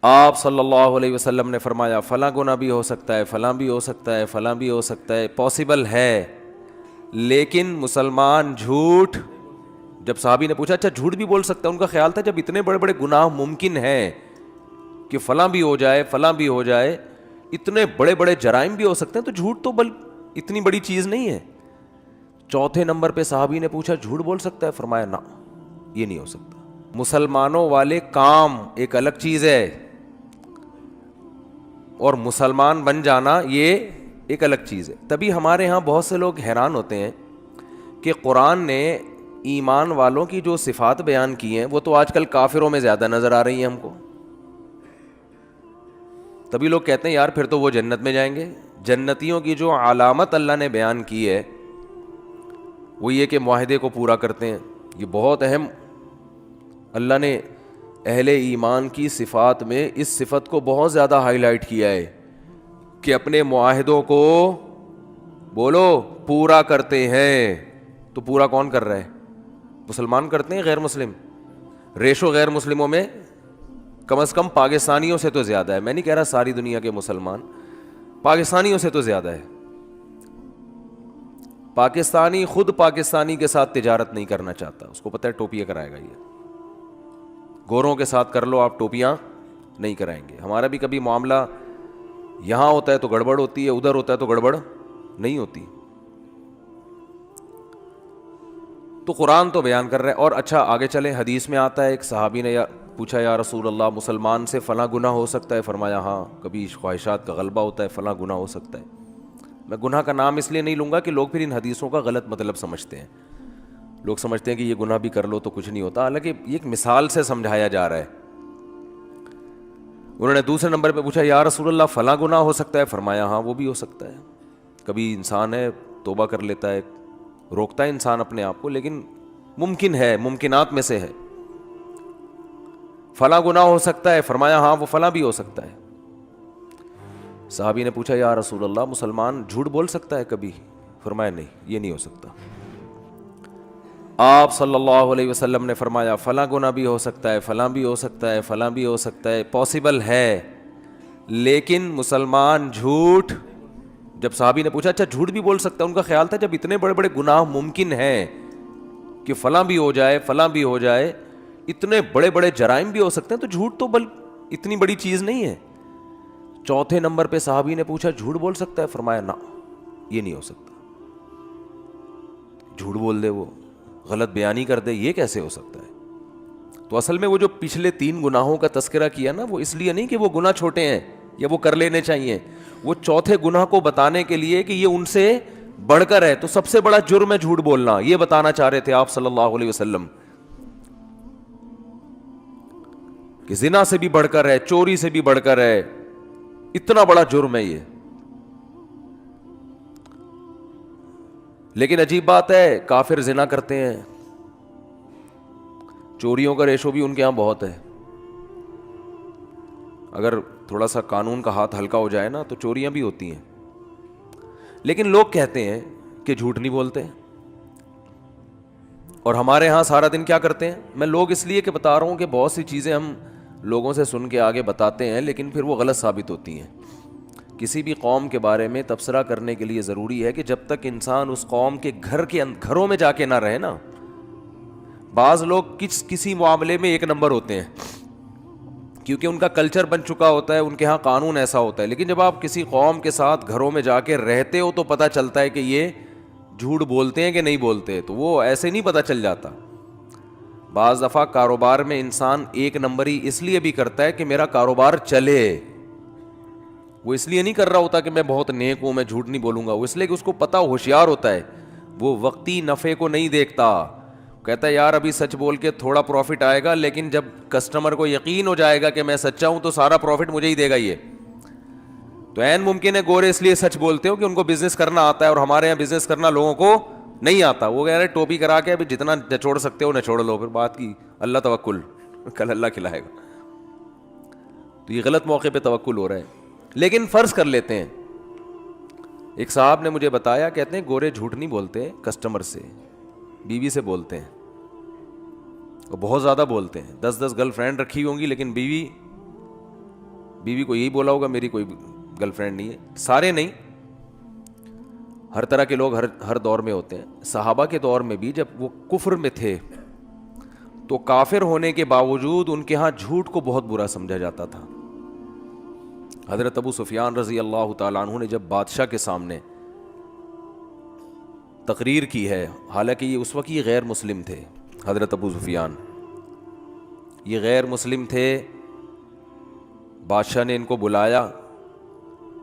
آپ صلی اللہ علیہ وسلم نے فرمایا فلاں گناہ بھی ہو سکتا ہے، فلاں بھی ہو سکتا ہے، فلاں بھی ہو سکتا ہے، پاسبل ہے، لیکن مسلمان جھوٹ. جب صحابی نے پوچھا اچھا جھوٹ بھی بول سکتا ہے، ان کا خیال تھا جب اتنے بڑے بڑے گناہ ممکن ہیں کہ فلاں بھی ہو جائے، فلاں بھی ہو جائے، اتنے بڑے بڑے جرائم بھی ہو سکتے ہیں، تو جھوٹ تو اتنی بڑی چیز نہیں ہے. چوتھے نمبر پہ صحابی نے پوچھا جھوٹ بول سکتا ہے؟ فرمایا نہ، یہ نہیں ہو سکتا. مسلمانوں والے کام ایک الگ چیز ہے اور مسلمان بن جانا یہ ایک الگ چیز ہے. تبھی ہمارے ہاں بہت سے لوگ حیران ہوتے ہیں کہ قرآن نے ایمان والوں کی جو صفات بیان کی ہیں وہ تو آج کل کافروں میں زیادہ نظر آ رہی ہیں ہم کو. تبھی لوگ کہتے ہیں یار پھر تو وہ جنت میں جائیں گے. جنتیوں کی جو علامت اللہ نے بیان کی ہے وہ یہ کہ معاہدے کو پورا کرتے ہیں. یہ بہت اہم، اللہ نے اہل ایمان کی صفات میں اس صفت کو بہت زیادہ ہائی لائٹ کیا ہے کہ اپنے معاہدوں کو بولو پورا کرتے ہیں. تو پورا کون کر رہا ہے؟ مسلمان کرتے ہیں، غیر مسلم؟ ریشو غیر مسلموں میں کم از کم پاکستانیوں سے تو زیادہ ہے. میں نہیں کہہ رہا ساری دنیا کے مسلمان، پاکستانیوں سے تو زیادہ ہے. پاکستانی خود پاکستانی کے ساتھ تجارت نہیں کرنا چاہتا، اس کو پتہ ہے ٹوپیاں کرائے گا. یہ گوروں کے ساتھ کر لو آپ، ٹوپیاں نہیں کرائیں گے. ہمارا بھی کبھی معاملہ یہاں ہوتا ہے تو گڑبڑ ہوتی ہے، ادھر ہوتا ہے تو گڑبڑ نہیں ہوتی. تو قرآن تو بیان کر رہے. اور اچھا آگے چلیں، حدیث میں آتا ہے ایک صحابی نے پوچھا یا رسول اللہ مسلمان سے فلاں گناہ ہو سکتا ہے؟ فرمایا ہاں، کبھی خواہشات کا غلبہ ہوتا ہے، فلاں گناہ ہو سکتا ہے. میں گناہ کا نام اس لیے نہیں لوں گا کہ لوگ پھر ان حدیثوں کا غلط مطلب سمجھتے ہیں. لوگ سمجھتے ہیں کہ یہ گناہ بھی کر لو تو کچھ نہیں ہوتا، حالانکہ یہ ایک مثال سے سمجھایا جا رہا ہے. انہوں نے دوسرے نمبر پہ پوچھا یا رسول اللہ فلاں گناہ ہو سکتا ہے؟ فرمایا ہاں وہ بھی ہو سکتا ہے. کبھی انسان ہے توبہ کر لیتا ہے، روکتا ہے انسان اپنے آپ کو، لیکن ممکن ہے، ممکنات میں سے ہے. فلاں گناہ ہو سکتا ہے؟ فرمایا ہاں وہ فلاں بھی ہو سکتا ہے. صحابی نے پوچھا یا رسول اللہ مسلمان جھوٹ بول سکتا ہے کبھی؟ فرمایا نہیں، یہ نہیں ہو سکتا. آپ صلی اللہ علیہ وسلم نے فرمایا فلاں گناہ بھی ہو سکتا ہے، فلاں بھی ہو سکتا ہے، فلاں بھی ہو سکتا ہے، پاسبل ہے، لیکن مسلمان جھوٹ. جب صحابی نے پوچھا اچھا جھوٹ بھی بول سکتا ہے، ان کا خیال تھا جب اتنے بڑے بڑے گناہ ممکن ہیں کہ فلاں بھی ہو جائے، فلاں بھی ہو جائے، اتنے بڑے بڑے جرائم بھی ہو سکتے ہیں، تو جھوٹ تو اتنی بڑی چیز نہیں ہے. چوتھے نمبر پہ صحابی نے پوچھا جھوٹ بول سکتا ہے؟ فرمایا نہ، یہ نہیں ہو سکتا. جھوٹ بول دے، وہ غلط بیانی کر دے، یہ کیسے ہو سکتا ہے؟ تو اصل میں وہ جو پچھلے 3 گناہوں کا تذکرہ کیا نا، وہ اس لیے نہیں کہ وہ گناہ چھوٹے ہیں یا وہ کر لینے چاہیے، وہ چوتھے گناہ کو بتانے کے لیے کہ یہ ان سے بڑھ کر ہے. تو سب سے بڑا جرم ہے جھوٹ بولنا، یہ بتانا چاہ رہے تھے آپ صلی اللہ علیہ وسلم کہ زنا سے بھی بڑھ کر ہے، چوری سے بھی بڑھ کر ہے، اتنا بڑا جرم ہے یہ. لیکن عجیب بات ہے، کافر زنا کرتے ہیں، چوریوں کا ریشو بھی ان کے ہاں بہت ہے. اگر تھوڑا سا قانون کا ہاتھ ہلکا ہو جائے نا تو چوریاں بھی ہوتی ہیں. لیکن لوگ کہتے ہیں کہ جھوٹ نہیں بولتے. اور ہمارے ہاں سارا دن کیا کرتے ہیں؟ میں لوگ اس لیے کہ بتا رہا ہوں کہ بہت سی چیزیں ہم لوگوں سے سن کے آگے بتاتے ہیں لیکن پھر وہ غلط ثابت ہوتی ہیں. کسی بھی قوم کے بارے میں تبصرہ کرنے کے لیے ضروری ہے کہ جب تک انسان اس قوم کے گھروں میں جا کے نہ رہے نا. بعض لوگ کسی معاملے میں ایک نمبر ہوتے ہیں کیونکہ ان کا کلچر بن چکا ہوتا ہے، ان کے ہاں قانون ایسا ہوتا ہے. لیکن جب آپ کسی قوم کے ساتھ گھروں میں جا کے رہتے ہو تو پتہ چلتا ہے کہ یہ جھوٹ بولتے ہیں کہ نہیں بولتے. تو وہ ایسے نہیں پتہ چل جاتا. بعض دفعہ کاروبار میں انسان ایک نمبری اس لیے بھی کرتا ہے کہ میرا کاروبار چلے. وہ اس لیے نہیں کر رہا ہوتا کہ میں بہت نیک ہوں، میں جھوٹ نہیں بولوں گا. وہ اس لیے کہ اس کو پتہ، ہوشیار ہوتا ہے، وہ وقتی نفع کو نہیں دیکھتا. کہتا ہے یار ابھی سچ بول کے تھوڑا پروفٹ آئے گا، لیکن جب کسٹمر کو یقین ہو جائے گا کہ میں سچا ہوں تو سارا پروفٹ مجھے ہی دے گا. یہ تو عین ممکن ہے گورے اس لیے سچ بولتے ہو کہ ان کو بزنس کرنا آتا ہے، اور ہمارے یہاں بزنس کرنا لوگوں کو نہیں آتا. وہ کہہ رہے ٹوپی کرا کے ابھی جتنا نچوڑ سکتے ہو نچوڑ لو، پھر بات کی اللہ توکل، کل اللہ کھلائے گا. تو یہ غلط موقع پہ توکل ہو رہا ہے. لیکن فرض کر لیتے ہیں، ایک صاحب نے مجھے بتایا، کہتے ہیں گورے جھوٹ نہیں بولتے کسٹمر سے، بیوی سے بولتے ہیں، اور بہت زیادہ بولتے ہیں. 10 گرل فرینڈ رکھی ہوں گی لیکن بیوی بیوی کو یہی بولا ہوگا میری کوئی گرل فرینڈ نہیں ہے. سارے نہیں, ہر طرح کے لوگ ہر دور میں ہوتے ہیں. صحابہ کے دور میں بھی جب وہ کفر میں تھے تو کافر ہونے کے باوجود ان کے ہاں جھوٹ کو بہت برا سمجھا جاتا تھا. حضرت ابو سفیان رضی اللہ تعالیٰ عنہ نے جب بادشاہ کے سامنے تقریر کی ہے, حالانکہ یہ اس وقت یہ غیر مسلم تھے, حضرت ابو سفیان یہ غیر مسلم تھے, بادشاہ نے ان کو بلایا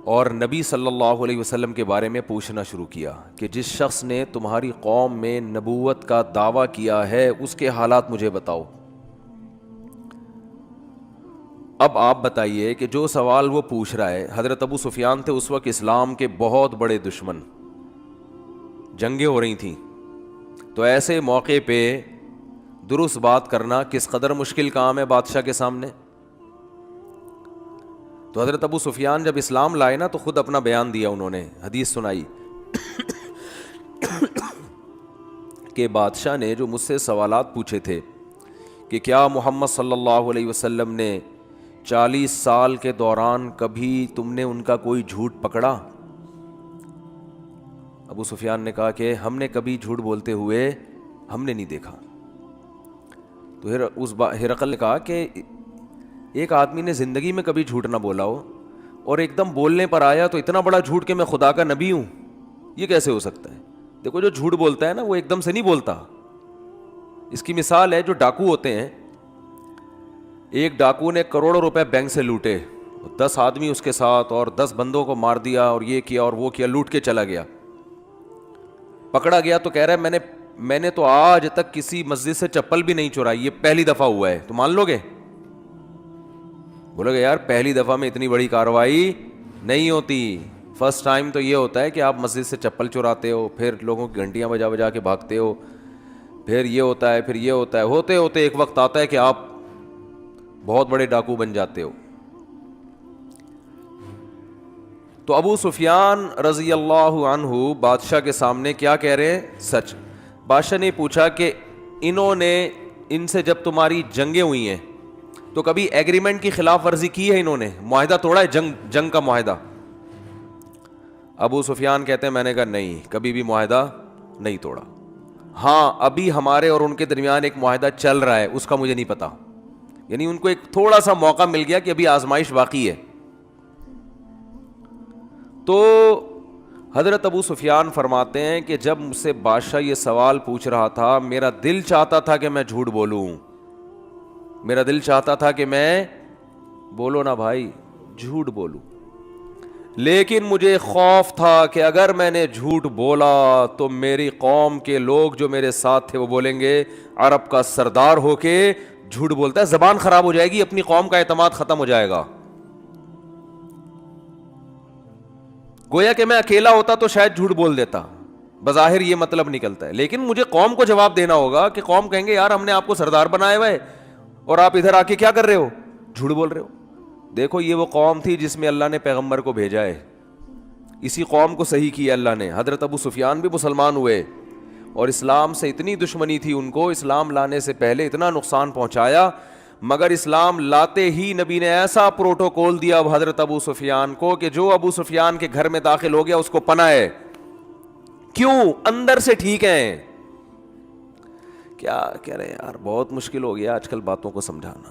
اور نبی صلی اللہ علیہ وسلم کے بارے میں پوچھنا شروع کیا کہ جس شخص نے تمہاری قوم میں نبوت کا دعویٰ کیا ہے اس کے حالات مجھے بتاؤ. اب آپ بتائیے کہ جو سوال وہ پوچھ رہا ہے, حضرت ابو سفیان تھے اس وقت اسلام کے بہت بڑے دشمن, جنگیں ہو رہی تھیں, تو ایسے موقع پہ درست بات کرنا کس قدر مشکل کام ہے بادشاہ کے سامنے. تو حضرت ابو سفیان جب اسلام لائے نا تو خود اپنا بیان دیا, انہوں نے حدیث سنائی کہ بادشاہ نے جو مجھ سے سوالات پوچھے تھے کہ کیا محمد صلی اللہ علیہ وسلم نے 40 سال کے دوران کبھی تم نے ان کا کوئی جھوٹ پکڑا؟ ابو سفیان نے کہا کہ ہم نے کبھی جھوٹ بولتے ہوئے ہم نے نہیں دیکھا. تو اس ہرقل نے کہا کہ ایک آدمی نے زندگی میں کبھی جھوٹ نہ بولا ہو اور ایک دم بولنے پر آیا تو اتنا بڑا جھوٹ کہ میں خدا کا نبی ہوں, یہ کیسے ہو سکتا ہے؟ دیکھو جو جھوٹ بولتا ہے نا وہ ایک دم سے نہیں بولتا. اس کی مثال ہے جو ڈاکو ہوتے ہیں, ایک ڈاکو نے کروڑوں روپے بینک سے لوٹے, 10 آدمی اس کے ساتھ اور 10 بندوں کو مار دیا اور یہ کیا اور وہ کیا, لوٹ کے چلا گیا. پکڑا گیا تو کہہ رہا ہے میں نے تو آج تک کسی مسجد سے چپل بھی نہیں چورائی, یہ پہلی دفعہ ہوا ہے. تو مان لو گے؟ بولو گے یار پہلی دفعہ میں اتنی بڑی کارروائی نہیں ہوتی, فرسٹ ٹائم تو یہ ہوتا ہے کہ آپ مسجد سے چپل چراتے ہو, پھر لوگوں کی گھنٹیاں بجا بجا کے بھاگتے ہو, پھر یہ ہوتا ہے, پھر یہ ہوتا ہے, ہوتے ہوتے ایک وقت آتا ہے کہ آپ بہت بڑے ڈاکو بن جاتے ہو. تو ابو سفیان رضی اللہ عنہ بادشاہ کے سامنے کیا کہہ رہے ہیں؟ سچ. بادشاہ نے پوچھا کہ انہوں نے ان سے جب تمہاری جنگیں ہوئی ہیں تو کبھی ایگریمنٹ کی خلاف ورزی کی ہے؟ انہوں نے معاہدہ توڑا ہے, جنگ کا معاہدہ؟ ابو سفیان کہتے ہیں میں نے کہا نہیں, کبھی بھی معاہدہ نہیں توڑا. ہاں ابھی ہمارے اور ان کے درمیان ایک معاہدہ چل رہا ہے, اس کا مجھے نہیں پتا. یعنی ان کو ایک تھوڑا سا موقع مل گیا کہ ابھی آزمائش باقی ہے. تو حضرت ابو سفیان فرماتے ہیں کہ جب مجھ سے بادشاہ یہ سوال پوچھ رہا تھا میرا دل چاہتا تھا کہ میں جھوٹ بولوں, میرا دل چاہتا تھا کہ میں بولو نا بھائی جھوٹ بولوں, لیکن مجھے خوف تھا کہ اگر میں نے جھوٹ بولا تو میری قوم کے لوگ جو میرے ساتھ تھے وہ بولیں گے عرب کا سردار ہو کے جھوٹ بولتا ہے, زبان خراب ہو جائے گی, اپنی قوم کا اعتماد ختم ہو جائے گا. گویا کہ میں اکیلا ہوتا تو شاید جھوٹ بول دیتا, بظاہر یہ مطلب نکلتا ہے, لیکن مجھے قوم کو جواب دینا ہوگا کہ قوم کہیں گے یار ہم نے آپ کو سردار بنایا ہوا ہے اور آپ ادھر آ کے کیا کر رہے ہو, جھوٹ بول رہے ہو. دیکھو یہ وہ قوم تھی جس میں اللہ نے پیغمبر کو بھیجا ہے, اسی قوم کو صحیح کیا اللہ نے. حضرت ابو سفیان بھی مسلمان ہوئے اور اسلام سے اتنی دشمنی تھی ان کو, اسلام لانے سے پہلے اتنا نقصان پہنچایا, مگر اسلام لاتے ہی نبی نے ایسا پروٹوکول دیا حضرت ابو سفیان کو کہ جو ابو سفیان کے گھر میں داخل ہو گیا اس کو پناہ ہے. کیوں؟ اندر سے ٹھیک ہیں. کیا کہہ رہے ہیں یار, بہت مشکل ہو گیا آج کل باتوں کو سمجھانا.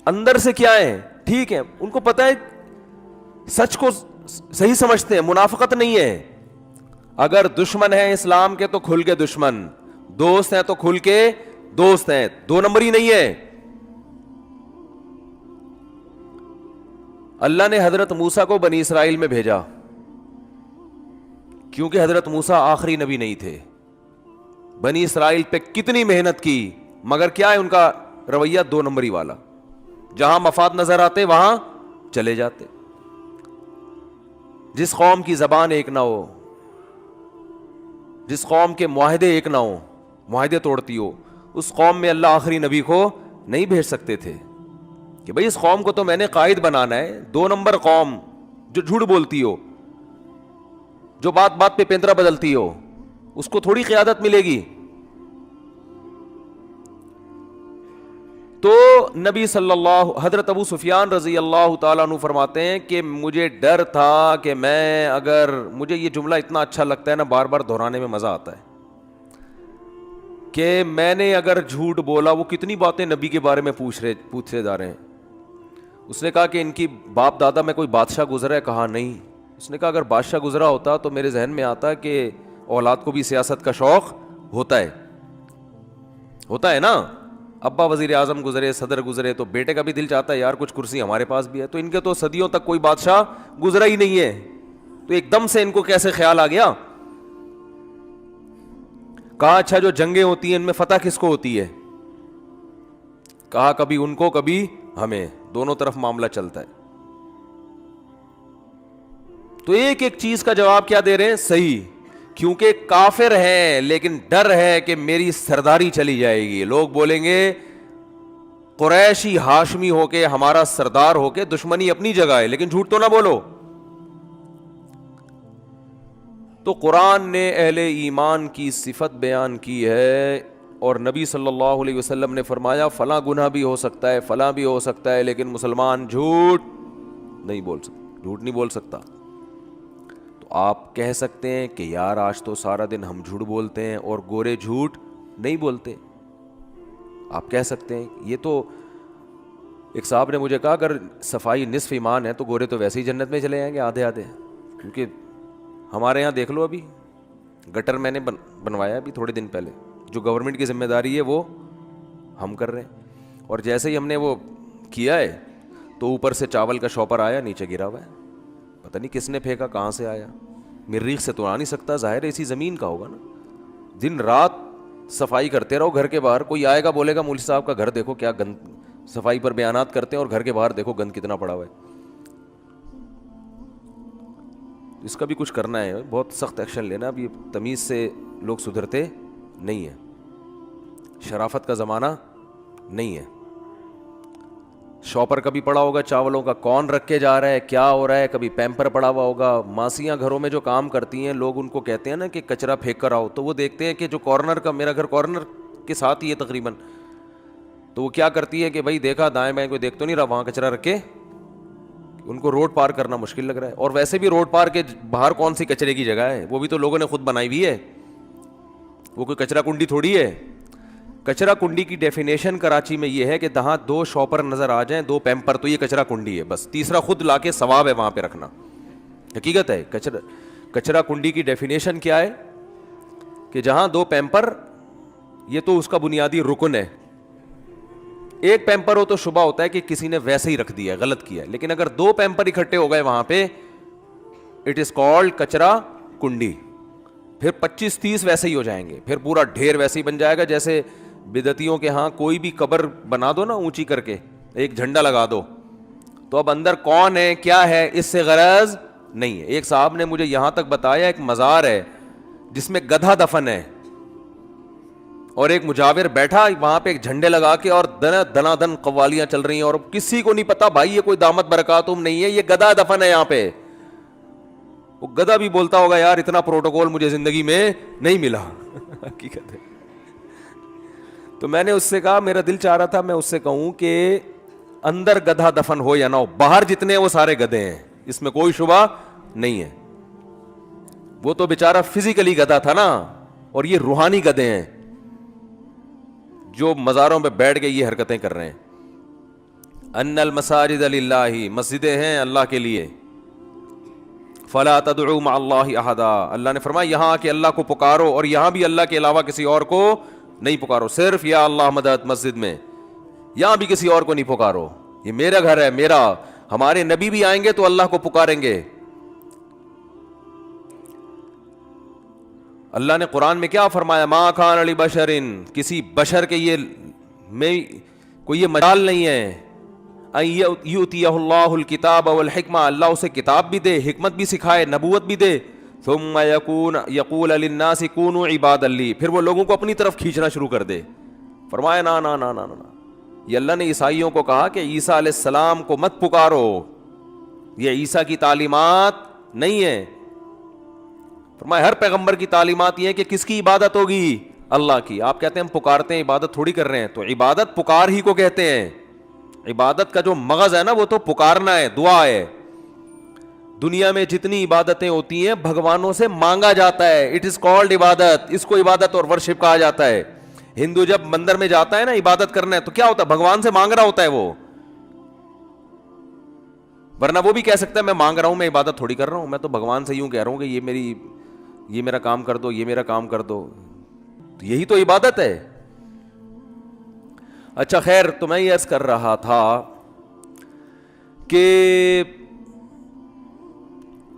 اندر سے کیا ہے؟ ٹھیک ہے, ان کو پتہ ہے سچ کو صحیح سمجھتے ہیں, منافقت نہیں ہے. اگر دشمن ہیں اسلام کے تو کھل کے دشمن, دوست ہیں تو کھل کے دوست ہیں, 2 نمبری نہیں ہے. اللہ نے حضرت موسیٰ کو بنی اسرائیل میں بھیجا کیونکہ حضرت موسیٰ آخری نبی نہیں تھے. بنی اسرائیل پہ کتنی محنت کی, مگر کیا ہے ان کا رویہ 2 نمبری والا, جہاں مفاد نظر آتے وہاں چلے جاتے. جس قوم کی زبان ایک نہ ہو, جس قوم کے معاہدے ایک نہ ہو, معاہدے توڑتی ہو, اس قوم میں اللہ آخری نبی کو نہیں بھیج سکتے تھے کہ بھئی اس قوم کو تو میں نے قائد بنانا ہے. 2 نمبر قوم جو جھوٹ بولتی ہو, جو بات بات پہ پیندرا بدلتی ہو, اس کو تھوڑی قیادت ملے گی. تو نبی صلی اللہ حضرت ابو سفیان رضی اللہ تعالیٰ عنہ فرماتے ہیں کہ مجھے ڈر تھا کہ میں اگر, مجھے یہ جملہ اتنا اچھا لگتا ہے نا, بار بار دہرانے میں مزہ آتا ہے, کہ میں نے اگر جھوٹ بولا, وہ کتنی باتیں نبی کے بارے میں پوچھے جا رہے ہیں. اس نے کہا کہ ان کی باپ دادا میں کوئی بادشاہ گزرا ہے؟ کہا نہیں. اس نے کہا اگر بادشاہ گزرا ہوتا تو میرے ذہن میں آتا کہ اولاد کو بھی سیاست کا شوق ہوتا ہے نا, ابا وزیر اعظم گزرے, صدر گزرے, تو بیٹے کا بھی دل چاہتا ہے یار کچھ کرسی ہمارے پاس بھی ہے. تو ان کے تو صدیوں تک کوئی بادشاہ گزرا ہی نہیں ہے, تو ایک دم سے ان کو کیسے خیال آ گیا؟ کہا اچھا جو جنگیں ہوتی ہیں ان میں فتح کس کو ہوتی ہے؟ کہا کبھی ان کو کبھی ہمیں, دونوں طرف معاملہ چلتا ہے. تو ایک ایک چیز کا جواب کیا دے رہے ہیں؟ صحیح, کیونکہ کافر ہے لیکن ڈر ہے کہ میری سرداری چلی جائے گی, لوگ بولیں گے قریشی ہاشمی ہو کے ہمارا سردار ہو کے, دشمنی اپنی جگہ ہے لیکن جھوٹ تو نہ بولو. تو قرآن نے اہل ایمان کی صفت بیان کی ہے, اور نبی صلی اللہ علیہ وسلم نے فرمایا فلاں گناہ بھی ہو سکتا ہے, فلاں بھی ہو سکتا ہے, لیکن مسلمان جھوٹ نہیں بول سکتا. تو آپ کہہ سکتے ہیں کہ یار آج تو سارا دن ہم جھوٹ بولتے ہیں اور گورے جھوٹ نہیں بولتے. آپ کہہ سکتے ہیں. یہ تو ایک صاحب نے مجھے کہا اگر صفائی نصف ایمان ہے تو گورے تو ویسے ہی جنت میں چلے جائیں گے آدھے, کیونکہ ہمارے یہاں دیکھ لو, ابھی گٹر میں نے بنوایا ابھی تھوڑے دن پہلے, جو گورنمنٹ کی ذمہ داری ہے وہ ہم کر رہے ہیں, اور جیسے ہی ہم نے وہ کیا ہے تو اوپر سے چاول کا شاپر آیا, نیچے گرا ہوا ہے, پتہ نہیں کس نے پھینکا, کہاں سے آیا, مریخ سے تو آ نہیں سکتا, ظاہر ہے اسی زمین کا ہوگا نا. دن رات صفائی کرتے رہو گھر کے باہر, کوئی آئے گا بولے گا مولوی صاحب کا گھر دیکھو کیا گند, صفائی پر بیانات کرتے ہیں اور گھر کے باہر دیکھو گند کتنا پڑا ہوا ہے. اس کا بھی کچھ کرنا ہے, بہت سخت ایکشن لینا. اب یہ تمیز سے لوگ سدھرتے نہیں ہیں, شرافت کا زمانہ نہیں ہے. شاپر کبھی پڑا ہوگا چاولوں کا, کون رکھ کے جا رہا ہے, کیا ہو رہا ہے, کبھی پیمپر پڑا ہوا ہوگا. ماسیاں گھروں میں جو کام کرتی ہیں, لوگ ان کو کہتے ہیں نا کہ کچرا پھینک کر آؤ, تو وہ دیکھتے ہیں کہ جو کارنر کا, میرا گھر کارنر کے ساتھ ہی ہے تقریباً, تو وہ کیا کرتی ہے کہ بھائی دیکھا دائیں بائیں کوئی دیکھ تو نہیں رہا, وہاں کچرا رکھ کے, ان کو روڈ پار کرنا مشکل لگ رہا ہے. اور ویسے بھی روڈ پار کے باہر کون سی کچرے کی جگہ ہے, وہ بھی تو لوگوں نے خود بنائی ہوئی ہے, وہ کوئی کچرا کنڈی تھوڑی ہے. کچرا کنڈی کی ڈیفینیشن کراچی میں یہ ہے کہ جہاں 2 شاپر نظر آ جائیں, 2 پیمپر, تو یہ کچرا کنڈی ہے بس, تیسرا خود لا کے ثواب ہے وہاں پہ رکھنا. حقیقت ہے. کچرا کنڈی کی ڈیفینیشن کیا ہے کہ جہاں 2 پیمپر, یہ تو اس کا بنیادی رکن ہے. ایک پیمپر ہو تو شبہ ہوتا ہے کہ کسی نے ویسے ہی رکھ دیا, غلط کیا ہے, لیکن اگر 2 پیمپر اکٹھے ہو گئے وہاں پہ, اٹ از کالڈ کچرا کنڈی. پھر 25-30 ویسے ہی ہو جائیں گے, پھر پورا ڈھیر ویسے ہی بن جائے گا. جیسے بدعتیوں کے ہاں کوئی بھی قبر بنا دو نا اونچی کر کے, ایک جھنڈا لگا دو, تو اب اندر کون ہے کیا ہے اس سے غرض نہیں ہے. ایک صاحب نے مجھے یہاں تک بتایا ایک مزار ہے جس میں گدھا دفن ہے, اور ایک مجاور بیٹھا وہاں پہ ایک جھنڈے لگا کے, اور دنا دن قوالیاں چل رہی ہیں, اور کسی کو نہیں پتا بھائی یہ کوئی دامت برکاتہم نہیں ہے, یہ گدھا دفن ہے یہاں پہ. وہ گدھا بھی بولتا ہوگا یار اتنا پروٹوکول مجھے زندگی میں نہیں ملا. حقیقت ہے. تو میں نے اس سے کہا, میرا دل چاہ رہا تھا میں اس سے کہوں کہ اندر گدھا دفن ہو یا نہ ہو, باہر جتنے ہیں وہ سارے گدھے ہیں, اس میں کوئی شبہ نہیں ہے. وہ تو بیچارہ فزیکلی گدھا تھا نا, اور یہ روحانی گدھے ہیں جو مزاروں پہ بیٹھ کے یہ حرکتیں کر رہے ہیں. ان المساجد للہ, مسجدیں ہیں اللہ کے لیے. فلا تدعوا مع اللہ احدا, اللہ نے فرمایا یہاں آ کے اللہ کو پکارو, اور یہاں بھی اللہ کے علاوہ کسی اور کو نہیں پکارو, صرف یا اللہ مدد مسجد میں, یہاں بھی کسی اور کو نہیں پکارو, یہ میرا گھر ہے میرا. ہمارے نبی بھی آئیں گے تو اللہ کو پکاریں گے. اللہ نے قرآن میں کیا فرمایا, ما کان لبشر, کسی بشر کے یہ میں کوئی یہ مجال نہیں ہے, ان یؤتیہ اللہ الکتاب والحکمہ, اللہ اسے کتاب بھی دے, حکمت بھی سکھائے, نبوت بھی دے, ثم یقول للناس کونوا عبادا لی, پھر وہ لوگوں کو اپنی طرف کھینچنا شروع کر دے. فرمایا نا نا نا نا نا, یہ اللہ نے عیسائیوں کو کہا کہ عیسیٰ علیہ السلام کو مت پکارو, یہ عیسیٰ کی تعلیمات نہیں ہے. فرمایا ہر پیغمبر کی تعلیمات یہ ہے کہ کس کی عبادت ہوگی, اللہ کی. آپ کہتے ہیں ہم پکارتے ہیں, عبادت تھوڑی کر رہے ہیں. تو عبادت پکار ہی کو کہتے ہیں. عبادت کا جو مغز ہے نا وہ تو پکارنا ہے, دعا ہے. دنیا میں جتنی عبادتیں ہوتی ہیں بھگوانوں سے مانگا جاتا ہے, اٹ از کالڈ عبادت. اس کو عبادت اور ورشپ کہا جاتا ہے. ہندو جب مندر میں جاتا ہے نا عبادت کرنا ہے تو کیا ہوتا ہے, بھگوان سے مانگ رہا ہوتا ہے وہ. ورنہ وہ بھی کہہ سکتا ہے میں مانگ رہا ہوں, میں عبادت تھوڑی کر رہا ہوں, میں تو بھگوان سے یوں کہہ رہا ہوں کہ یہ میرا کام کر دو, یہ میرا کام کر دو. تو یہی تو عبادت ہے. اچھا خیر, تو میں یہ عرض کر رہا تھا کہ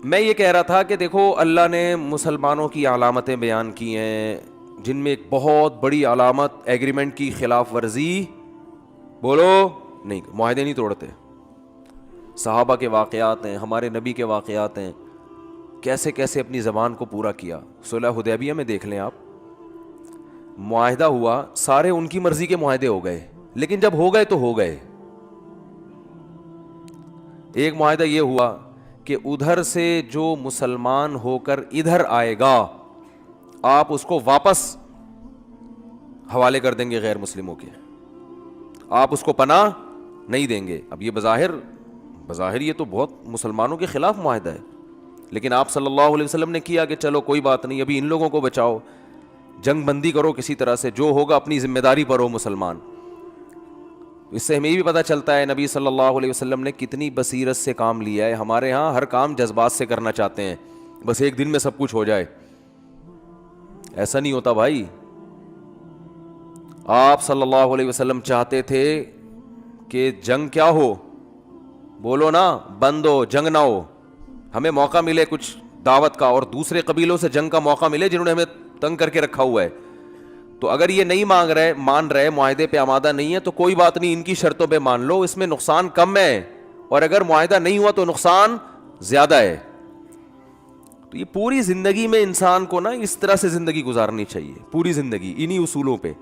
میں یہ کہہ رہا تھا کہ دیکھو اللہ نے مسلمانوں کی علامتیں بیان کی ہیں, جن میں ایک بہت بڑی علامت ایگریمنٹ کی خلاف ورزی, بولو نہیں, معاہدے نہیں توڑتے. صحابہ کے واقعات ہیں, ہمارے نبی کے واقعات ہیں, کیسے کیسے اپنی زبان کو پورا کیا. صلح حدیبیہ میں دیکھ لیں آپ, معاہدہ ہوا, سارے ان کی مرضی کے معاہدے ہو گئے, لیکن جب ہو گئے تو ہو گئے. ایک معاہدہ یہ ہوا کہ ادھر سے جو مسلمان ہو کر ادھر آئے گا آپ اس کو واپس حوالے کر دیں گے غیر مسلموں کے, آپ اس کو پناہ نہیں دیں گے. اب یہ بظاہر یہ تو بہت مسلمانوں کے خلاف معاہدہ ہے, لیکن آپ صلی اللہ علیہ وسلم نے کیا کہ چلو کوئی بات نہیں, ابھی ان لوگوں کو بچاؤ, جنگ بندی کرو کسی طرح سے, جو ہوگا اپنی ذمہ داری پر ہو مسلمان. اس سے ہمیں بھی پتہ چلتا ہے نبی صلی اللہ علیہ وسلم نے کتنی بصیرت سے کام لیا ہے. ہمارے ہاں ہر کام جذبات سے کرنا چاہتے ہیں, بس ایک دن میں سب کچھ ہو جائے. ایسا نہیں ہوتا بھائی. آپ صلی اللہ علیہ وسلم چاہتے تھے کہ جنگ کیا ہو, بولو نا, بند ہو, جنگ نہ ہو, ہمیں موقع ملے کچھ دعوت کا, اور دوسرے قبیلوں سے جنگ کا موقع ملے جنہوں نے ہمیں تنگ کر کے رکھا ہوا ہے. تو اگر یہ نہیں مان رہے, معاہدے پہ آمادہ نہیں ہے, تو کوئی بات نہیں, ان کی شرطوں پہ مان لو, اس میں نقصان کم ہے, اور اگر معاہدہ نہیں ہوا تو نقصان زیادہ ہے. تو یہ پوری زندگی میں انسان کو نا اس طرح سے زندگی گزارنی چاہیے, پوری زندگی انہی اصولوں پہ.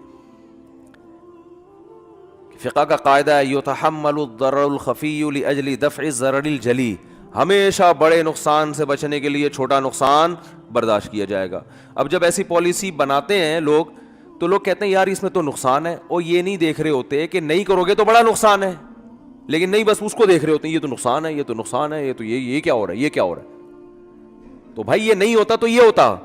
فقہ کا قاعدہ ہے یتحمل الضرر الخفی لاجل دفع الضرر الجلی, ہمیشہ بڑے نقصان سے بچنے کے لیے چھوٹا نقصان برداشت کیا جائے گا. اب جب ایسی پالیسی بناتے ہیں لوگ تو لوگ کہتے ہیں یار اس میں تو نقصان ہے, اور یہ نہیں دیکھ رہے ہوتے کہ نہیں کرو گے تو بڑا نقصان ہے, لیکن نہیں بس اس کو دیکھ رہے ہوتے ہیں یہ تو نقصان ہے, یہ تو نقصان ہے, یہ تو یہ کیا ہو رہا ہے, یہ کیا ہو رہا ہے. تو بھائی یہ نہیں ہوتا تو یہ ہوتا.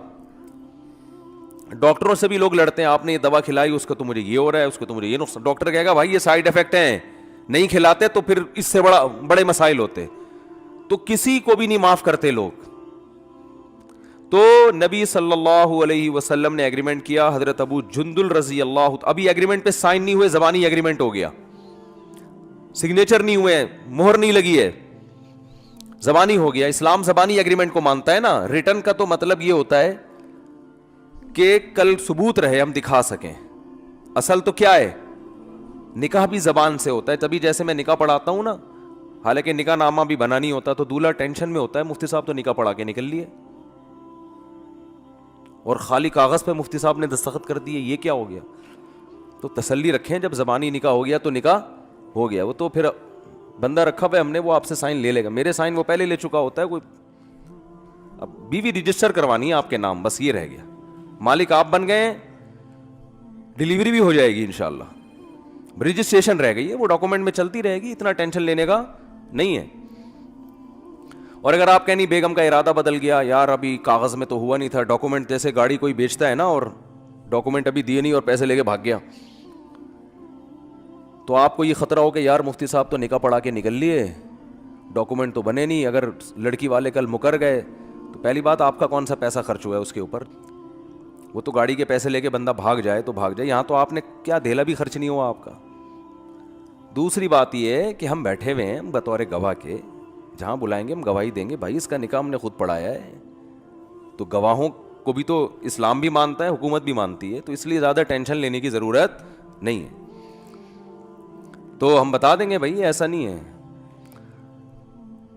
ڈاکٹروں سے بھی لوگ لڑتے ہیں, آپ نے یہ دوا کھلائی, اس کا تو مجھے یہ ہو رہا ہے, اس کا تو مجھے یہ نقصان. ڈاکٹر کہے گا بھائی یہ سائیڈ افیکٹ ہیں, نہیں کھلاتے تو پھر اس سے بڑے مسائل ہوتے. تو کسی کو بھی نہیں معاف کرتے لوگ. تو نبی صلی اللہ علیہ وسلم نے ایگریمنٹ کیا, حضرت ابو جندل رضی اللہ, ابھی ایگریمنٹ پہ سائن نہیں ہوئے, زبانی ایگریمنٹ ہو گیا, سگنیچر نہیں ہوئے, مہر نہیں لگی ہے, زبانی ہو گیا. اسلام زبانی ایگریمنٹ کو مانتا ہے نا. ریٹن کا تو مطلب یہ ہوتا ہے کہ کل ثبوت رہے, ہم دکھا سکیں. اصل تو کیا ہے, نکاح بھی زبان سے ہوتا ہے. تبھی جیسے میں نکاح پڑھاتا ہوں نا, حالانکہ نکاح نامہ بھی بنا نہیں ہوتا, تو دولہا ٹینشن میں ہوتا ہے, مفتی صاحب تو نکاح پڑھا کے نکل لیے, اور خالی کاغذ پہ مفتی صاحب نے دستخط کر دیے, یہ کیا ہو گیا. تو تسلی رکھیں, جب زبانی نکاح ہو گیا تو نکاح ہو گیا. وہ تو پھر بندہ رکھا ہوا ہے ہم نے, وہ آپ سے سائن لے لے گا. میرے سائن وہ پہلے لے چکا ہوتا ہے. کوئی اب بیوی رجسٹر کروانی ہے آپ کے نام, بس یہ رہ گیا. مالک آپ بن گئے, ڈیلیوری بھی ہو جائے گی انشاءاللہ, رجسٹریشن رہ گئی ہے, وہ ڈاکومنٹ میں چلتی رہے گی, اتنا ٹینشن لینے کا نہیں ہے. اور اگر آپ کہیں بیگم کا ارادہ بدل گیا, یار ابھی کاغذ میں تو ہوا نہیں تھا, ڈاکومنٹ جیسے گاڑی کوئی بیچتا ہے نا, اور ڈاکومنٹ ابھی دیے نہیں اور پیسے لے کے بھاگ گیا, تو آپ کو یہ خطرہ ہو کہ یار مفتی صاحب تو نکاح پڑھا کے نکل لیے, ڈاکومنٹ تو بنے نہیں, اگر لڑکی والے کل مکر گئے تو پہلی بات آپ کا کون سا پیسہ خرچ ہوا ہے اس کے اوپر. وہ تو گاڑی کے پیسے لے کے بندہ بھاگ جائے تو بھاگ جائے, یہاں تو آپ نے کیا دھیلا بھی خرچ نہیں ہوا آپ کا. دوسری بات یہ ہے کہ ہم بیٹھے ہوئے ہیں بطور گواہ کے, جہاں بلائیں گے ہم گواہی دیں گے. بھائی اس کا نکاح ہم نے خود پڑھایا ہے, تو گواہوں کو بھی تو اسلام بھی مانتا ہے, حکومت بھی مانتی ہے, تو اس لیے زیادہ ٹینشن لینے کی ضرورت نہیں ہے. تو ہم بتا دیں گے بھائی ایسا نہیں ہے.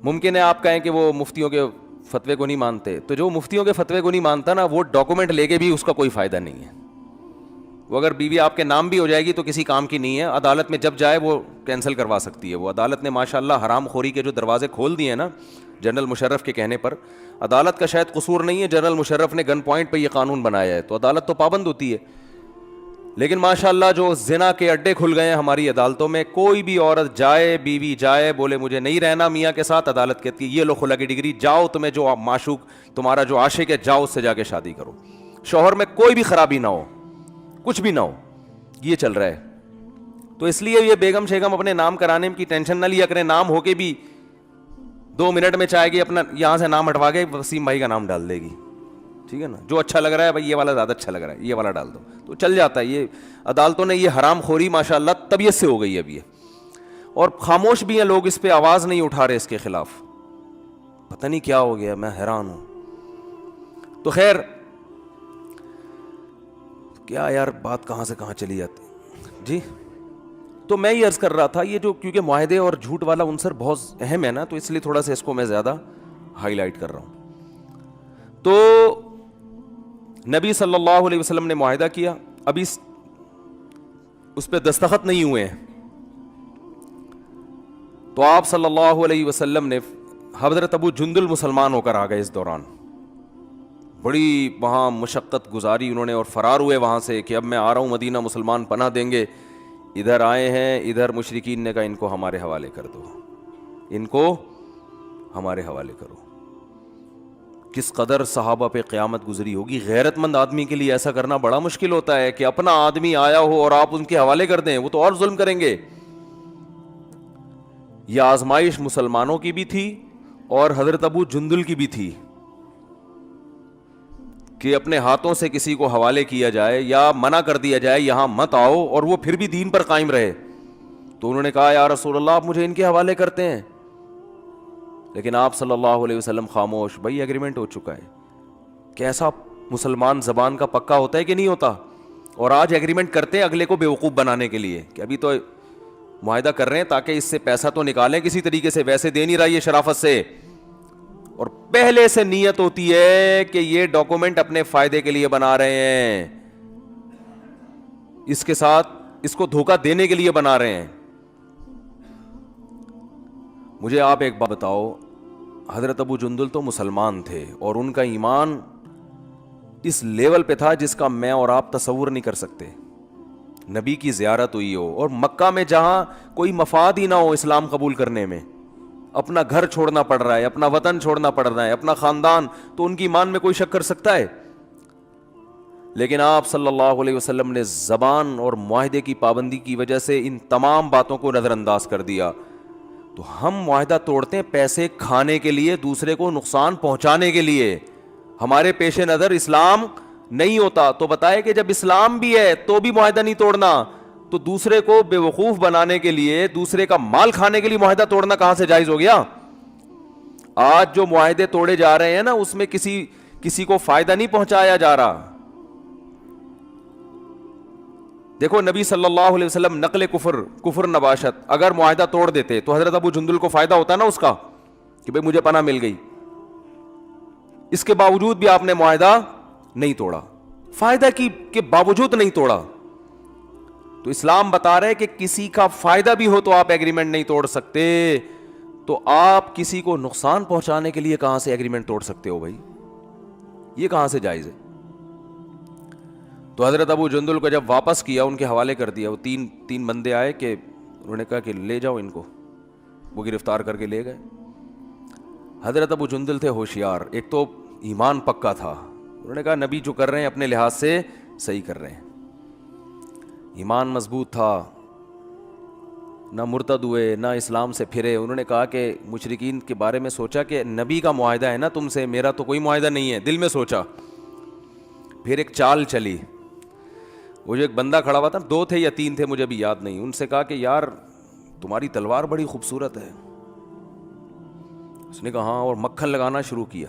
ممکن ہے آپ کہیں کہ وہ مفتیوں کے فتوے کو نہیں مانتے, تو جو مفتیوں کے فتوے کو نہیں مانتا نا, وہ ڈاکومنٹ لے کے بھی اس کا کوئی فائدہ نہیں ہے. وہ اگر بیوی آپ کے نام بھی ہو جائے گی تو کسی کام کی نہیں ہے, عدالت میں جب جائے وہ کینسل کروا سکتی ہے. وہ عدالت نے ماشاءاللہ حرام خوری کے جو دروازے کھول دیے ہیں نا, جنرل مشرف کے کہنے پر, عدالت کا شاید قصور نہیں ہے, جنرل مشرف نے گن پوائنٹ پہ یہ قانون بنایا ہے, تو عدالت تو پابند ہوتی ہے. لیکن ماشاءاللہ جو زنا کے اڈے کھل گئے ہیں ہماری عدالتوں میں, کوئی بھی عورت جائے, بیوی جائے, بولے مجھے نہیں رہنا میاں کے ساتھ, عدالت کہتی ہے یہ لو خلا کی ڈگری, جاؤ, تمہیں جو معشوق تمہارا جو عاشق ہے جاؤ اس سے جا کے شادی کرو, شوہر میں کوئی بھی خرابی نہ ہو, کچھ بھی نہ ہو, یہ چل رہا ہے. تو اس لیے یہ بیگم شیگم اپنے نام کرانے کی ٹینشن نہ لیا کریں, نام ہو کے بھی 2 منٹ میں چاہے گی اپنا یہاں سے نام ہٹوا کے وسیم بھائی کا نام ڈال دے گی, ٹھیک ہے نا, جو اچھا لگ رہا ہے بھائی یہ والا زیادہ اچھا لگ رہا ہے یہ والا ڈال دو, تو چل جاتا ہے. یہ عدالتوں نے یہ حرام خوری ماشاءاللہ طبیعت سے ہو گئی ہے اب یہ, اور خاموش بھی ہیں لوگ, اس پہ آواز نہیں اٹھا رہے اس کے خلاف, پتہ نہیں کیا ہو گیا, میں حیران ہوں. تو خیر کیا یار بات کہاں سے کہاں چلی جاتی جی. تو میں یہ عرض کر رہا تھا, یہ جو کیونکہ معاہدے اور جھوٹ والا عنصر بہت اہم ہے نا, تو اس لیے تھوڑا سا اس کو میں زیادہ ہائی لائٹ کر رہا ہوں. تو نبی صلی اللہ علیہ وسلم نے معاہدہ کیا, ابھی اس پہ دستخط نہیں ہوئے ہیں, تو آپ صلی اللہ علیہ وسلم نے, حضرت ابو جندل مسلمان ہو کر آ گئے اس دوران, بڑی وہاں مشقت گزاری انہوں نے, اور فرار ہوئے وہاں سے کہ اب میں آ رہا ہوں مدینہ, مسلمان پناہ دیں گے. ادھر آئے ہیں, ادھر مشرکین نے کہا ان کو ہمارے حوالے کر دو, ان کو ہمارے حوالے کرو. کس قدر صحابہ پہ قیامت گزری ہوگی. غیرت مند آدمی کے لیے ایسا کرنا بڑا مشکل ہوتا ہے کہ اپنا آدمی آیا ہو اور آپ ان کے حوالے کر دیں, وہ تو اور ظلم کریں گے. یہ آزمائش مسلمانوں کی بھی تھی اور حضرت ابو جندل کی بھی تھی کہ اپنے ہاتھوں سے کسی کو حوالے کیا جائے یا منع کر دیا جائے یہاں مت آؤ, اور وہ پھر بھی دین پر قائم رہے. تو انہوں نے کہا یا رسول اللہ آپ مجھے ان کے حوالے کرتے ہیں, لیکن آپ صلی اللہ علیہ وسلم خاموش. بھائی ایگریمنٹ ہو چکا ہے. کیسا مسلمان زبان کا پکا ہوتا ہے کہ نہیں ہوتا, اور آج ایگریمنٹ کرتے ہیں اگلے کو بیوقوف بنانے کے لیے کہ ابھی تو معاہدہ کر رہے ہیں تاکہ اس سے پیسہ تو نکالیں کسی طریقے سے, ویسے دے نہیں رہا یہ شرافت سے, اور پہلے سے نیت ہوتی ہے کہ یہ ڈاکومنٹ اپنے فائدے کے لیے بنا رہے ہیں, اس کے ساتھ اس کو دھوکہ دینے کے لیے بنا رہے ہیں. مجھے آپ ایک بات بتاؤ, حضرت ابو جندل تو مسلمان تھے اور ان کا ایمان اس لیول پہ تھا جس کا میں اور آپ تصور نہیں کر سکتے. نبی کی زیارت ہوئی ہو اور مکہ میں جہاں کوئی مفاد ہی نہ ہو اسلام قبول کرنے میں, اپنا گھر چھوڑنا پڑ رہا ہے, اپنا وطن چھوڑنا پڑ رہا ہے, اپنا خاندان, تو ان کی ایمان میں کوئی شک کر سکتا ہے؟ لیکن آپ صلی اللہ علیہ وسلم نے زبان اور معاہدے کی پابندی کی وجہ سے ان تمام باتوں کو نظر انداز کر دیا. تو ہم معاہدہ توڑتے ہیں پیسے کھانے کے لیے, دوسرے کو نقصان پہنچانے کے لیے. ہمارے پیش نظر اسلام نہیں ہوتا. تو بتائے کہ جب اسلام بھی ہے تو بھی معاہدہ نہیں توڑنا, تو دوسرے کو بے وقوف بنانے کے لیے, دوسرے کا مال کھانے کے لیے معاہدہ توڑنا کہاں سے جائز ہو گیا؟ آج جو معاہدے توڑے جا رہے ہیں نا, اس میں کسی کو فائدہ نہیں پہنچایا جا رہا. دیکھو نبی صلی اللہ علیہ وسلم نقل کفر نباشت, اگر معاہدہ توڑ دیتے تو حضرت ابو جندل کو فائدہ ہوتا نا اس کا کہ بھئی مجھے پناہ مل گئی. اس کے باوجود بھی آپ نے معاہدہ نہیں توڑا, فائدہ کی کے باوجود نہیں توڑا. تو اسلام بتا رہے کہ کسی کا فائدہ بھی ہو تو آپ ایگریمنٹ نہیں توڑ سکتے, تو آپ کسی کو نقصان پہنچانے کے لیے کہاں سے ایگریمنٹ توڑ سکتے ہو بھائی؟ یہ کہاں سے جائز ہے؟ تو حضرت ابو جندل کو جب واپس کیا, ان کے حوالے کر دیا, وہ تین بندے آئے کہ انہوں نے کہا کہ لے جاؤ ان کو, وہ گرفتار کر کے لے گئے. حضرت ابو جندل تھے ہوشیار, ایک تو ایمان پکا تھا, انہوں نے کہا نبی جو کر رہے ہیں اپنے لحاظ سے صحیح کر رہے ہیں. ایمان مضبوط تھا, نہ مرتد ہوئے نہ اسلام سے پھرے. انہوں نے کہا کہ مشرکین کے بارے میں سوچا کہ نبی کا معاہدہ ہے نا تم سے, میرا تو کوئی معاہدہ نہیں ہے, دل میں سوچا. پھر ایک چال چلی, وہ جو ایک بندہ کھڑا ہوا تھا, 2 تھے یا 3 تھے مجھے بھی یاد نہیں, ان سے کہا کہ یار تمہاری تلوار بڑی خوبصورت ہے. اس نے کہا ہاں, اور مکھن لگانا شروع کیا.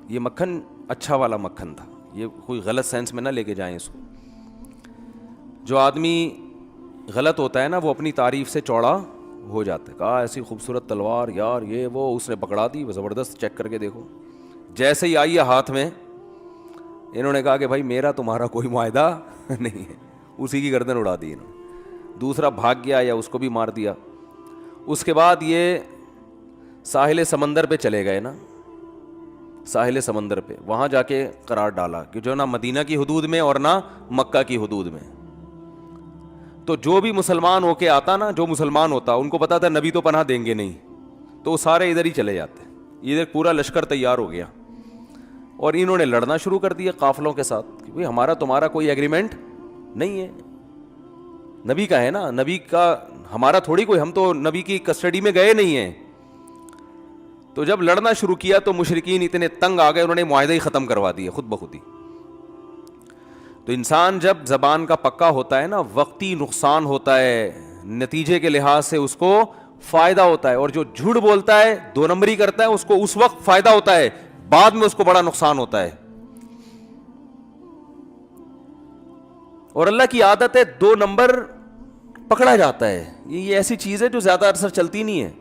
یہ مکھن اچھا والا مکھن تھا, یہ کوئی غلط سینس میں نہ لے کے جائیں اس کو. جو آدمی غلط ہوتا ہے نا وہ اپنی تعریف سے چوڑا ہو جاتا ہے. کہا ایسی خوبصورت تلوار یار, یہ وہ, اس نے پکڑا دی, وہ زبردست, چیک کر کے دیکھو. جیسے ہی آئی ہے ہاتھ میں, انہوں نے کہا کہ بھائی میرا تمہارا کوئی معاہدہ نہیں ہے, اسی کی گردن اڑا دی انہوں نے. دوسرا بھاگ گیا یا اس کو بھی مار دیا. اس کے بعد یہ ساحل سمندر پہ چلے گئے نا, ساحل سمندر پہ, وہاں جا کے قرار ڈالا کہ جو نہ مدینہ کی حدود میں اور نہ مکہ کی حدود میں. تو جو بھی مسلمان ہو کے آتا نا, جو مسلمان ہوتا, ان کو پتا تھا نبی تو پناہ دیں گے نہیں, تو وہ سارے ادھر ہی چلے جاتے. ادھر پورا لشکر تیار ہو گیا اور انہوں نے لڑنا شروع کر دیا قافلوں کے ساتھ کہ بھئی ہمارا تمہارا کوئی ایگریمنٹ نہیں ہے, نبی کا ہے نا, نبی کا ہمارا تھوڑی کوئی, ہم تو نبی کی کسٹڈی میں گئے نہیں ہیں. تو جب لڑنا شروع کیا تو مشرکین اتنے تنگ آ گئے, انہوں نے معاہدہ ہی ختم کروا دیا خود بخود ہی. تو انسان جب زبان کا پکا ہوتا ہے نا, وقتی نقصان ہوتا ہے, نتیجے کے لحاظ سے اس کو فائدہ ہوتا ہے, اور جو جھوٹ بولتا ہے, دو نمبری کرتا ہے, اس کو اس وقت فائدہ ہوتا ہے, بعد میں اس کو بڑا نقصان ہوتا ہے. اور اللہ کی عادت ہے دو نمبر پکڑا جاتا ہے, یہ ایسی چیز ہے جو زیادہ عرصہ چلتی نہیں ہے.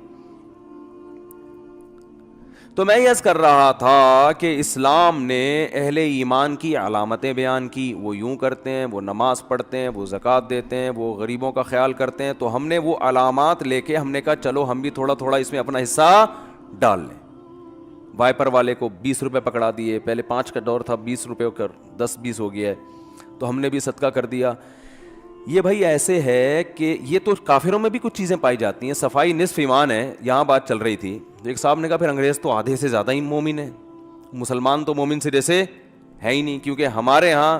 تو میں یہ عرض کر رہا تھا کہ اسلام نے اہل ایمان کی علامتیں بیان کی, وہ یوں کرتے ہیں, وہ نماز پڑھتے ہیں, وہ زکوٰۃ دیتے ہیں, وہ غریبوں کا خیال کرتے ہیں. تو ہم نے وہ علامات لے کے ہم نے کہا چلو ہم بھی تھوڑا تھوڑا اس میں اپنا حصہ ڈال لیں. وائپر والے کو 20 روپے پکڑا دیے, پہلے 5 کا دور تھا, 20 روپے کر 10-20 ہو گیا ہے, تو ہم نے بھی صدقہ کر دیا. یہ بھائی ایسے ہے کہ یہ تو کافروں میں بھی کچھ چیزیں پائی جاتی ہیں, صفائی نصف ایمان ہے. یہاں بات چل رہی تھی, ایک صاحب نے کہا پھر انگریز تو آدھے سے زیادہ ہی مومن ہے, مسلمان تو مومن سرے سے ہے ہی نہیں, کیونکہ ہمارے ہاں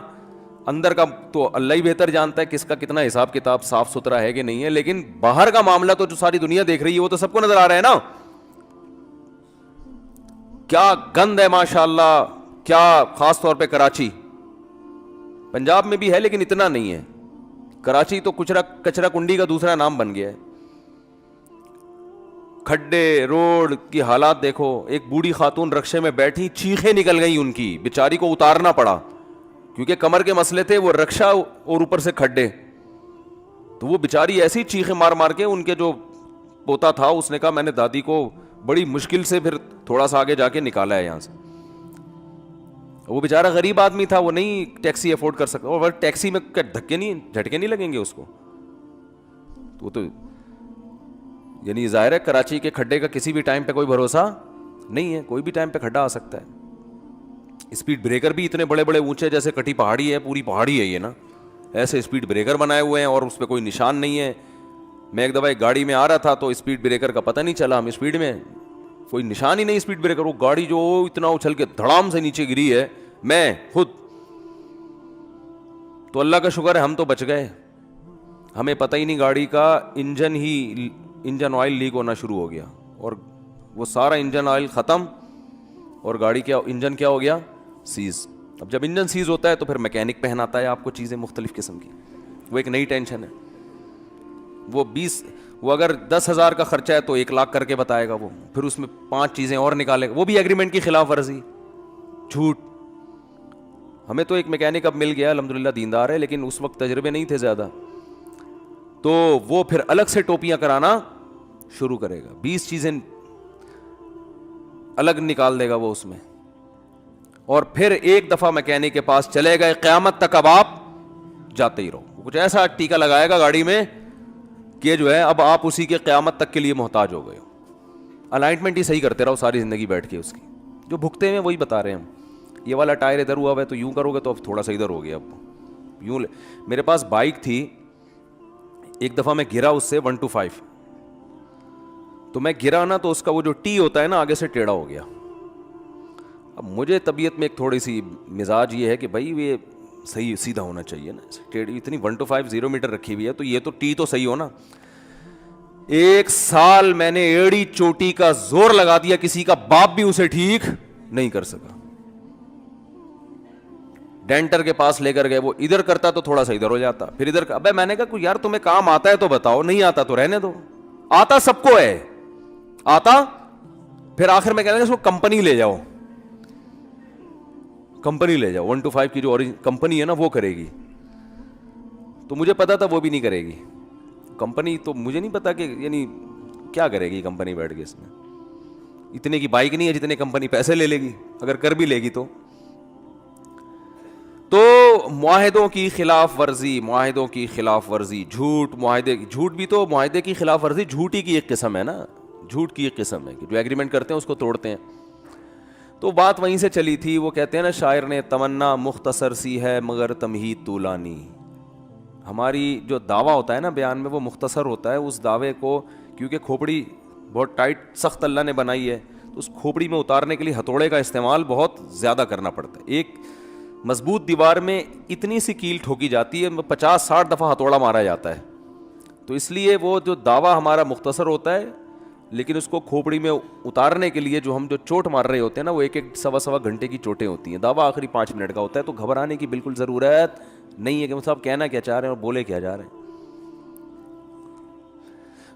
اندر کا تو اللہ ہی بہتر جانتا ہے کس کا کتنا حساب کتاب صاف ستھرا ہے کہ نہیں ہے, لیکن باہر کا معاملہ تو جو ساری دنیا دیکھ رہی ہے وہ تو سب کو نظر آ رہا ہے نا. کیا گند ہے ماشاء اللہ, کیا خاص طور پہ کراچی, پنجاب میں بھی ہے لیکن اتنا نہیں ہے. کراچی تو کچرا کنڈی کا دوسرا نام بن گیا ہے. کھڈے روڈ کی حالات دیکھو, ایک بوڑھی خاتون رکشے میں بیٹھی, چیخیں نکل گئی ان کی, بیچاری کو اتارنا پڑا کیونکہ کمر کے مسئلے تھے, وہ رکشا اور اوپر سے کھڈے. تو وہ بیچاری ایسی چیخیں مار مار کے, ان کے جو پوتا تھا اس نے کہا میں نے دادی کو بڑی مشکل سے پھر تھوڑا سا آگے جا کے نکالا ہے یہاں سے. وہ بیچارہ غریب آدمی تھا, وہ نہیں ٹیکسی افورڈ کر سکتا, اور ٹیکسی میں دھکے نہیں جھٹکے نہیں لگیں گے اس کو. وہ تو یعنی ظاہر ہے کراچی کے کھڈے کا کسی بھی ٹائم پہ کوئی بھروسہ نہیں ہے, کوئی بھی ٹائم پہ کھڈا آ سکتا ہے. اسپیڈ بریکر بھی اتنے بڑے بڑے اونچے, جیسے کٹی پہاڑی ہے, پوری پہاڑی ہے یہ نا, ایسے اسپیڈ بریکر بنائے ہوئے ہیں اور اس پہ کوئی نشان نہیں ہے. میں ایک دفعہ ایک گاڑی میں آ رہا تھا تو اسپیڈ بریکر کا پتہ نہیں چلا, ہم اسپیڈ میں, کوئی نشان ہی نہیں اسپیڈ بریکر. وہ گاڑی جو اتنا اچھل کے دھڑام سے نیچے گری ہے, میں خود تو اللہ کا شکر ہے ہم تو بچ گئے, ہمیں پتہ ہی نہیں, گاڑی کا انجن آئل لیک ہونا شروع ہو گیا, اور وہ سارا انجن آئل ختم, اور گاڑی کیا انجن کیا ہو گیا, سیز. اب جب انجن سیز ہوتا ہے تو پھر میکینک پہناتا ہے آپ کو چیزیں مختلف قسم کی, وہ ایک نئی ٹینشن ہے. وہ اگر 10,000 کا خرچہ ہے تو 1 لاکھ کر کے بتائے گا وہ, پھر اس میں 5 چیزیں اور نکالے گا, وہ بھی ایگریمنٹ کی خلاف ورزی, جھوٹ. ہمیں تو ایک میکینک اب مل گیا الحمدللہ, دیندار ہے, لیکن اس وقت تجربے نہیں تھے زیادہ, تو وہ پھر الگ سے ٹوپیاں کرانا شروع کرے گا, 20 چیزیں الگ نکال دے گا وہ اس میں, اور پھر ایک دفعہ میکینک کے پاس چلے گئے, قیامت تک اب آپ جاتے ہی رہو. کچھ ایسا ٹیکا لگائے گا گاڑی میں کہ جو ہے اب آپ اسی کے قیامت تک کے لیے محتاج ہو گئے ہو. الائنمنٹ ہی صحیح کرتے رہو ساری زندگی بیٹھ کے, اس کی جو بھگتے ہیں وہی بتا رہے ہیں ہم. یہ والا ٹائر ادھر ہوا ہے تو یوں کرو گے تو اب تھوڑا سا ادھر ہو گیا, اب یوں میرے پاس بائک تھی, ایک دفعہ میں گرا اس سے 125, تو میں گرا نا تو اس کا وہ جو ٹی ہوتا ہے نا آگے سے ٹیڑھا ہو گیا. اب مجھے طبیعت میں ایک تھوڑی سی مزاج یہ ہے کہ بھائی یہ صحیح سیدھا ہونا چاہیے نا, ٹیڑھی اتنی 125 0 میٹر رکھی ہوئی ہے تو یہ تو ٹی تو صحیح ہو نا. 1 سال میں نے ایڑی چوٹی کا زور لگا دیا, کسی کا باپ بھی اسے ٹھیک نہیں کر سکا. ڈینٹر کے پاس لے کر گئے, وہ ادھر کرتا تو تھوڑا سا ادھر ہو جاتا, پھر ادھر. ابے میں نے کہا یار تمہیں کام آتا ہے تو بتاؤ, نہیں آتا تو رہنے دو. آتا سب کو ہے, آتا. پھر آخر میں کہہ رہے ہیں اس کو کمپنی لے جاؤ, کمپنی لے جاؤ, 125 کی جو کمپنی ہے نا وہ کرے گی. تو مجھے پتا تھا وہ بھی نہیں کرے گی کمپنی, تو مجھے نہیں پتا کہ یعنی کیا کرے گی کمپنی بیٹھ کے اس میں. اتنے کی بائک نہیں ہے جتنے کمپنی پیسے لے لے گی, اگر کر بھی لے گی تو. معاہدوں کی خلاف ورزی, معاہدوں کی خلاف ورزی, جھوٹ, معاہدے, جھوٹ بھی تو معاہدے کی خلاف ورزی جھوٹ ہی کی ایک قسم ہے نا, جھوٹ کی ایک قسم ہے کہ جو ایگریمنٹ کرتے ہیں اس کو توڑتے ہیں. تو بات وہیں سے چلی تھی. وہ کہتے ہیں نا شاعر نے, تمنا مختصر سی ہے مگر تمہید طولانی. ہماری جو دعویٰ ہوتا ہے نا بیان میں, وہ مختصر ہوتا ہے. اس دعوے کو کیونکہ کھوپڑی بہت ٹائٹ سخت اللہ نے بنائی ہے, تو اس کھوپڑی میں اتارنے کے لیے ہتھوڑے کا استعمال بہت زیادہ کرنا پڑتا ہے. ایک مضبوط دیوار میں اتنی سی کیل ٹھوکی جاتی ہے, 50-60 دفعہ ہتھوڑا مارا جاتا ہے. تو اس لیے وہ جو دعویٰ ہمارا مختصر ہوتا ہے, لیکن اس کو کھوپڑی میں اتارنے کے لیے جو ہم جو چوٹ مار رہے ہوتے ہیں نا, وہ 1-1 سوا گھنٹے کی چوٹیں ہوتی ہیں. دعویٰ آخری 5 منٹ کا ہوتا ہے. تو گھبرانے کی بالکل ضرورت نہیں ہے کہ صاحب کہنا کیا چاہ رہے ہیں اور بولے کیا جا رہے ہیں.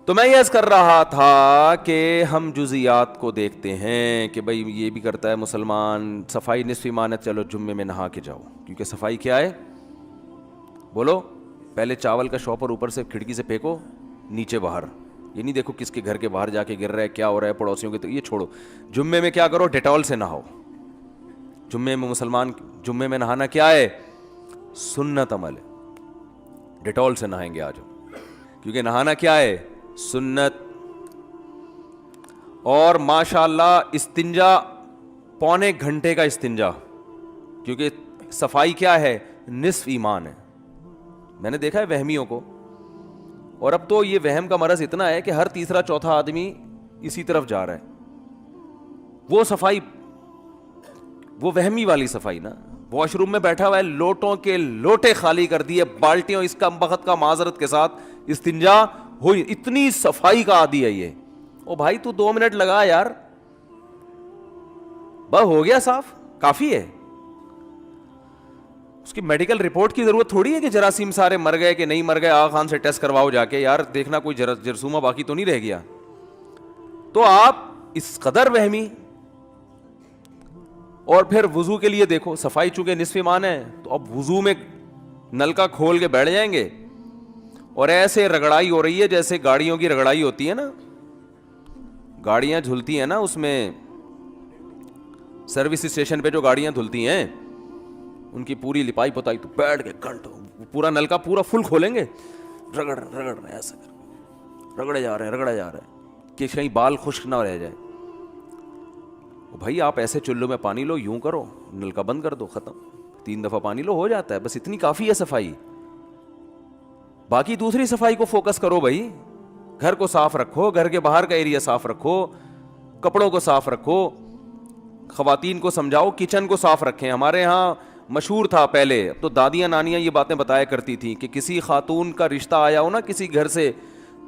تو میں یہ عرض کر رہا تھا کہ ہم جزیات کو دیکھتے ہیں کہ بھئی یہ بھی کرتا ہے مسلمان, صفائی نصف ایمان ہے, چلو جمعے میں نہا کے جاؤ. کیونکہ صفائی کیا ہے, بولو, پہلے چاول کا شاپر اوپر سے کھڑکی سے پھینکو, نیچے باہر. یہ نہیں دیکھو کس کے گھر کے باہر جا کے گر رہا ہے, کیا ہو رہا ہے پڑوسیوں کے, تو یہ چھوڑو. جمعے میں کیا کرو, ڈیٹول سے نہاؤ. جمعے میں مسلمان, جمعے میں نہانا کیا ہے, سنت عمل ہے. ڈیٹول سے نہائیں گے آج, کیونکہ نہانا کیا ہے, سنت. اور ماشاءاللہ استنجا 1.25 گھنٹے کا استنجا, کیونکہ صفائی کیا ہے, نصف ایمان ہے. میں نے دیکھا ہے وہمیوں کو, اور اب تو یہ وہم کا مرض اتنا ہے کہ ہر تیسرا چوتھا آدمی اسی طرف جا رہا ہے. وہ صفائی, وہ وہمی والی صفائی نا, واش روم میں بیٹھا ہوا ہے, لوٹوں کے لوٹے خالی کر دیے, بالٹیوں اس کا وقت کا معذرت کے ساتھ استنجا ہوئی, اتنی صفائی کا عادی ہے یہ. او بھائی تو 2 منٹ لگا یار, بس ہو گیا صاف, کافی ہے. اس کی میڈیکل رپورٹ کی ضرورت تھوڑی ہے کہ جراثیم سارے مر گئے کہ نہیں مر گئے, آغا خان سے ٹیسٹ کرواؤ جا کے, یار دیکھنا کوئی جرثومہ باقی تو نہیں رہ گیا. تو آپ اس قدر وہمی. اور پھر وضو کے لیے دیکھو, صفائی چونکہ نصف ایمان ہے, تو اب وضو میں نل کا کھول کے بیٹھ جائیں گے, اور ایسے رگڑائی ہو رہی ہے جیسے گاڑیوں کی رگڑائی ہوتی ہے نا, گاڑیاں دھلتی ہیں نا اس میں, سروس اسٹیشن پہ جو گاڑیاں دھلتی ہیں ان کی پوری لپائی پتائی, تو بیٹھ کے گھنٹوں پورا نل کا پورا فل کھولیں گے, رگڑ رہے ہیں, ایسا رگڑے جا رہے ہیں کہ کہیں بال خشک نہ رہ جائے. بھائی آپ ایسے چلو میں پانی لو, یوں کرو, نل کا بند کر دو, ختم. 3 دفعہ پانی لو, ہو جاتا ہے, بس اتنی کافی ہے صفائی. باقی دوسری صفائی کو فوکس کرو بھائی. گھر کو صاف رکھو, گھر کے باہر کا ایریا صاف رکھو, کپڑوں کو صاف رکھو, خواتین کو سمجھاؤ کچن کو صاف رکھیں. ہمارے ہاں مشہور تھا پہلے, تو دادیاں نانیاں یہ باتیں بتایا کرتی تھیں کہ کسی خاتون کا رشتہ آیا ہو نا کسی گھر سے,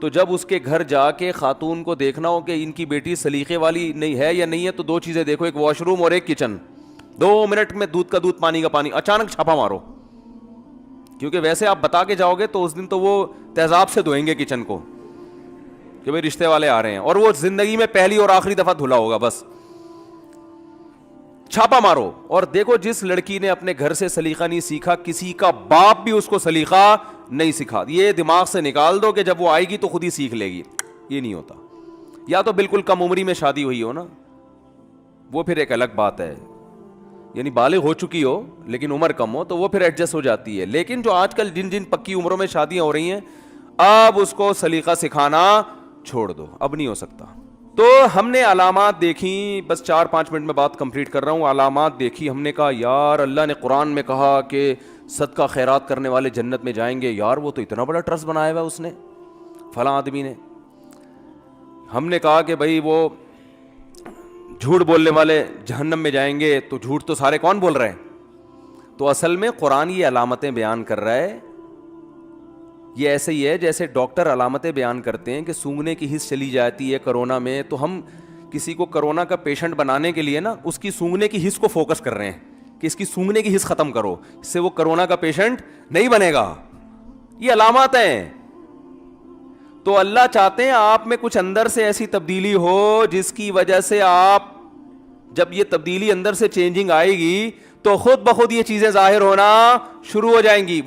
تو جب اس کے گھر جا کے خاتون کو دیکھنا ہو کہ ان کی بیٹی سلیقے والی نہیں ہے یا نہیں ہے, تو 2 چیزیں دیکھو, ایک واش روم اور ایک کچن. 2 منٹ میں دودھ کا دودھ, پانی کا پانی, اچانک چھاپا مارو. کیونکہ ویسے آپ بتا کے جاؤ گے تو اس دن تو وہ تیزاب سے دھوئیں گے کچن کو کہ بھئی رشتے والے آ رہے ہیں, اور وہ زندگی میں پہلی اور آخری دفعہ دھلا ہوگا. بس چھاپا مارو اور دیکھو, جس لڑکی نے اپنے گھر سے سلیقہ نہیں سیکھا, کسی کا باپ بھی اس کو سلیقہ نہیں سکھا. یہ دماغ سے نکال دو کہ جب وہ آئے گی تو خود ہی سیکھ لے گی, یہ نہیں ہوتا. یا تو بالکل کم عمری میں شادی ہوئی ہو نا, وہ پھر ایک الگ بات ہے, یعنی بالغ ہو چکی ہو لیکن عمر کم ہو, تو وہ پھر ایڈجسٹ ہو جاتی ہے. لیکن جو آج کل جن پکی عمروں میں شادیاں ہو رہی ہیں, اب اس کو سلیقہ سکھانا چھوڑ دو, اب نہیں ہو سکتا. تو ہم نے علامات دیکھی, بس 4-5 منٹ میں بات کمپلیٹ کر رہا ہوں. علامات دیکھی, ہم نے کہا یار اللہ نے قرآن میں کہا کہ صدقہ خیرات کرنے والے جنت میں جائیں گے. یار وہ تو اتنا بڑا ٹرسٹ بنایا ہوا ہے اس نے, فلاں آدمی نے. ہم نے کہا کہ بھائی وہ جھوٹ بولنے والے جہنم میں جائیں گے, تو جھوٹ تو سارے کون بول رہے ہیں؟ تو اصل میں قرآن یہ علامتیں بیان کر رہا ہے. یہ ایسے ہی ہے جیسے ڈاکٹر علامتیں بیان کرتے ہیں کہ سونگنے کی حس چلی جاتی ہے کرونا میں, تو ہم کسی کو کرونا کا پیشنٹ بنانے کے لیے نا اس کی سونگنے کی حس کو فوکس کر رہے ہیں کہ اس کی سونگنے کی حس ختم کرو, اس سے وہ کرونا کا پیشنٹ نہیں بنے گا. یہ علامات ہیں. تو اللہ چاہتے ہیں آپ میں کچھ اندر سے ایسی تبدیلی ہو جس کی وجہ سے آپ, جب یہ تبدیلی اندر سے چینجنگ آئے گی تو خود بخود یہ چیزیں ظاہر ہونا شروع ہو جائیں گی.